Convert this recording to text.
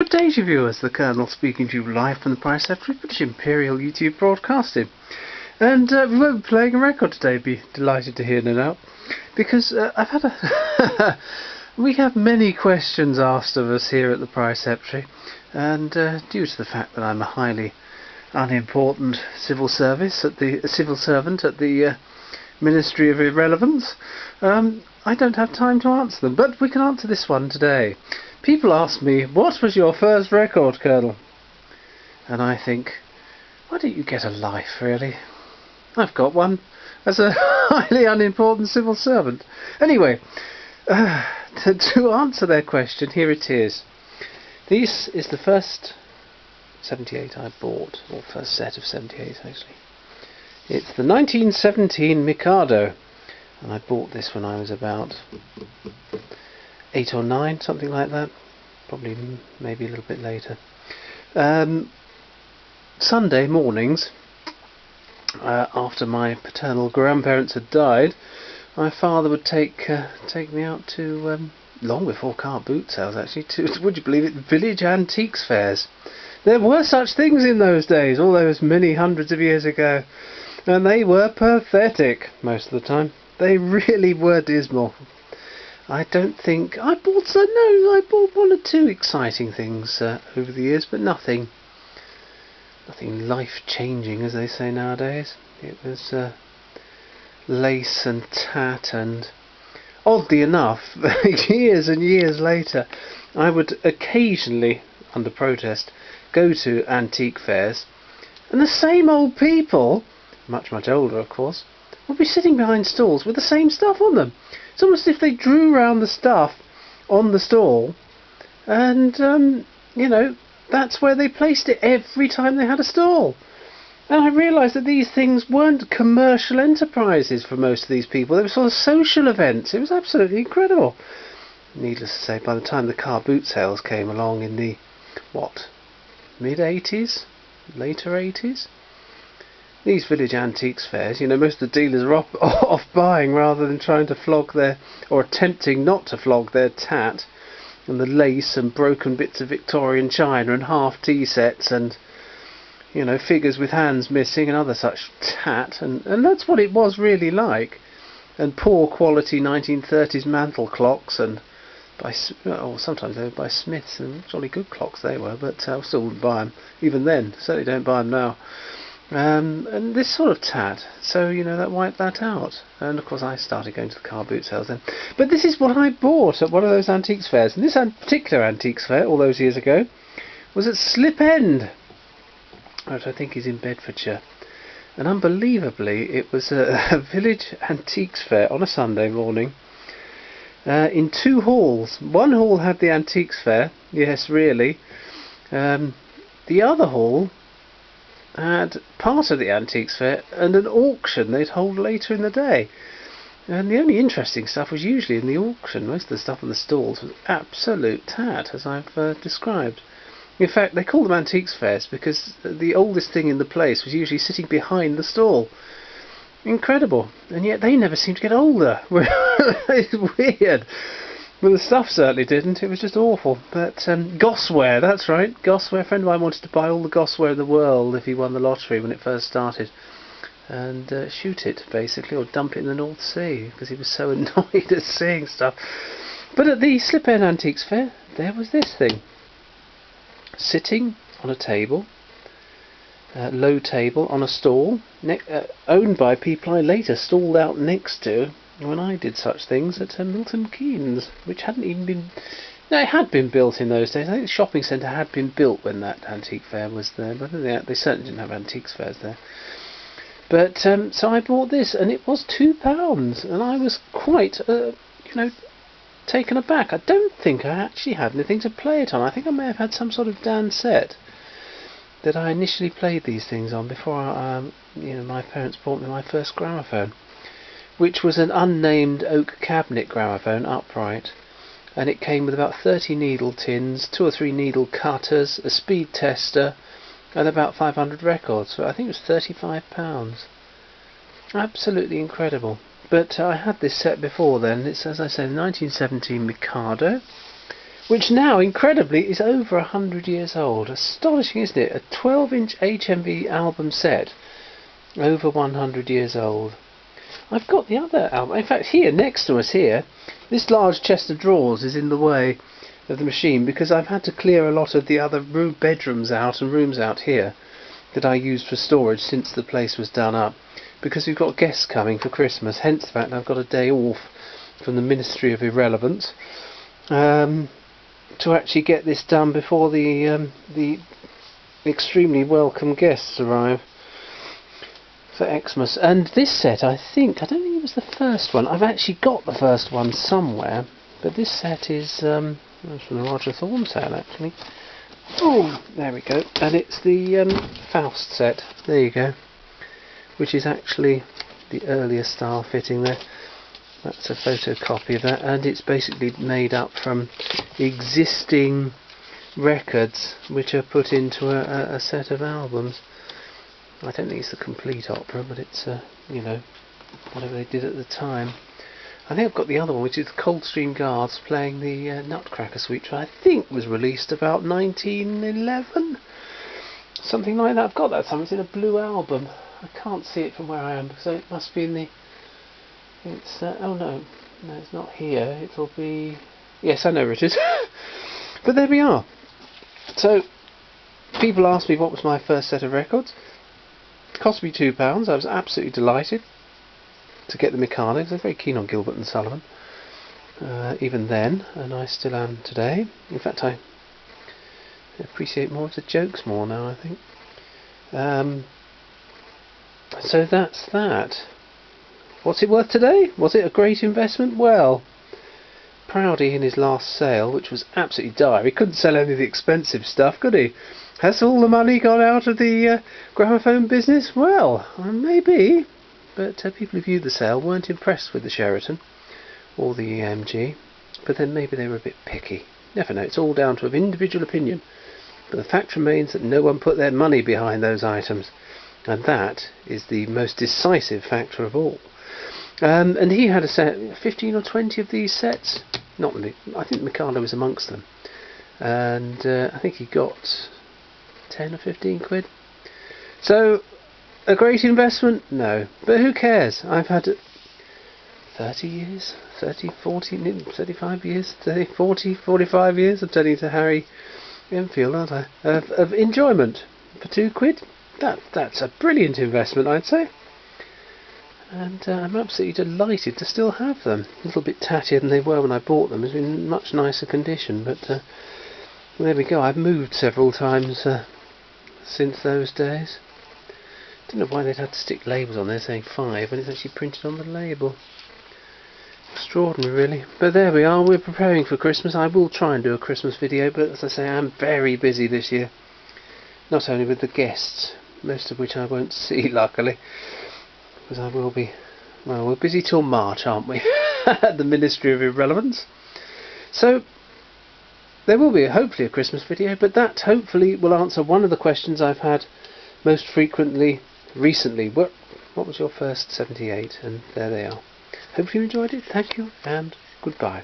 Good day to you viewers, the Colonel speaking to you live from the Price Factory, British Imperial YouTube Broadcasting. And we won't be playing a record today, be delighted to hear, no doubt, because I've had a... we have many questions asked of us here at the Price Factory, and due to the fact that I'm a highly unimportant civil servant at the Ministry of Irrelevance, I don't have time to answer them, but we can answer this one today. People ask me, what was your first record, Colonel? And I think, why don't you get a life, really? I've got one as a highly unimportant civil servant. Anyway, to answer their question, here it is. This is the first 78 I bought, or first set of 78 actually. It's the 1917 Mikado, and I bought this when I was about 8 or 9, something like that, probably maybe a little bit later. Sunday mornings, after my paternal grandparents had died, my father would take me out to, long before car boot sales actually, to, would you believe it, village antiques fairs. There were such things in those days, all those many hundreds of years ago, and they were pathetic most of the time. They really were dismal. I don't think I bought one or two exciting things over the years, but nothing life-changing, as they say nowadays. It was lace and tat, and oddly enough, years and years later, I would occasionally, under protest, go to antique fairs, and the same old people, much older of course, would be sitting behind stalls with the same stuff on them. It's almost as if they drew around the stuff on the stall, and you know, that's where they placed it every time they had a stall. And I realised that these things weren't commercial enterprises for most of these people. They were sort of social events. It was absolutely incredible. Needless to say, by the time the car boot sales came along in the, mid-80s? Later 80s? These village antiques fairs, you know, most of the dealers are off buying rather than trying to flog their, or attempting not to flog their tat, and the lace and broken bits of Victorian china and half tea sets and, you know, figures with hands missing and other such tat, and that's what it was really like. And poor quality 1930s mantel clocks, and sometimes they were by Smiths, and jolly good clocks they were, but I still wouldn't buy them even then. Certainly don't buy them now. And this sort of tat, so you know, that wiped that out. And of course I started going to the car boot sales then. But this is what I bought at one of those antiques fairs, and this particular antiques fair all those years ago was at Slip End, which I think is in Bedfordshire. And unbelievably, it was a village antiques fair on a Sunday morning, in two halls. One hall had the antiques fair, yes really. The other hall had part of the antiques fair and an auction they'd hold later in the day. And the only interesting stuff was usually in the auction. Most of the stuff on the stalls was absolute tat, as I've described. In fact, they call them antiques fairs because the oldest thing in the place was usually sitting behind the stall. Incredible. And yet they never seemed to get older. It's weird. Well, the stuff certainly didn't. It was just awful. But Gossware, that's right. Gossware. A friend of mine wanted to buy all the Gossware in the world if he won the lottery when it first started, and shoot it basically, or dump it in the North Sea, because he was so annoyed at seeing stuff. But at the Slip End Antiques Fair, there was this thing, sitting on a table, low table on a stall, owned by people I later stalled out next to when I did such things at Milton Keynes, which hadn't even been... No, it had been built in those days. I think the shopping centre had been built when that antique fair was there, but they certainly didn't have antiques fairs there. But, so I bought this, and it was £2, and I was quite, you know, taken aback. I don't think I actually had anything to play it on. I think I may have had some sort of Dan set that I initially played these things on before, you know, my parents bought me my first gramophone, which was an unnamed oak cabinet gramophone, upright, and it came with about 30 needle tins, 2 or 3 needle cutters, a speed tester, and about 500 records. So I think it was £35. Absolutely incredible. But I had this set before then. It's, as I said, 1917 Mikado, which now, incredibly, is over 100 years old. Astonishing, isn't it? A 12-inch HMV album set, over 100 years old. I've got the other album. In fact, here, next to us here, this large chest of drawers is in the way of the machine because I've had to clear a lot of the other bedrooms out and rooms out here that I used for storage since the place was done up, because we've got guests coming for Christmas, hence the fact I've got a day off from the Ministry of Irrelevance to actually get this done before the extremely welcome guests arrive for Xmas. And this set, I don't think it was the first one. I've actually got the first one somewhere, but this set is from the Roger Thorne sale, actually. Oh, there we go. And it's the Faust set. There you go. Which is actually the earlier style fitting there. That's a photocopy of that, and it's basically made up from existing records which are put into a set of albums. I don't think it's the complete opera, but it's you know, whatever they did at the time. I think I've got the other one, which is the Coldstream Guards playing the Nutcracker Suite, which I think was released about 1911, something like that. I've got that somewhere. It's in a blue album. I can't see it from where I am, so it must be in the. It's oh no, it's not here. It'll be. Yes, I know where it is. But there we are. So people asked me what was my first set of records. It cost me £2. I was absolutely delighted to get the Mikado, because I was very keen on Gilbert and Sullivan even then, and I still am today. In fact, I appreciate more of the jokes more now, I think. So that's that. What's it worth today? Was it a great investment? Well, Proudy in his last sale, which was absolutely dire, he couldn't sell any of the expensive stuff, could he? Has all the money gone out of the gramophone business? Well, maybe, but people who viewed the sale weren't impressed with the Sheraton or the EMG, but then maybe they were a bit picky. Never know, it's all down to individual opinion, but the fact remains that no one put their money behind those items, and that is the most decisive factor of all. And he had a set, 15 or 20 of these sets. I think Mikado was amongst them, and I think he got 10 or 15 quid. So, a great investment? No, but who cares? I've had 30 years, 30, 40, 35 years, 30, 40, 45 years, I'm telling you, to Harry Enfield, aren't I, of enjoyment for 2 quid. That's a brilliant investment, I'd say. And I'm absolutely delighted to still have them. A little bit tattier than they were when I bought them. It's in much nicer condition, but there we go. I've moved several times since those days. Don't know why they'd had to stick labels on there saying 5 when it's actually printed on the label. Extraordinary, really. But there we are. We're preparing for Christmas. I will try and do a Christmas video, but as I say, I'm very busy this year. Not only with the guests, most of which I won't see, luckily, because I will be, well, we're busy till March, aren't we, at the Ministry of Irrelevance. So there will be hopefully a Christmas video, but that hopefully will answer one of the questions I've had most frequently recently. What was your first 78? And there they are. Hopefully you enjoyed it. Thank you and goodbye.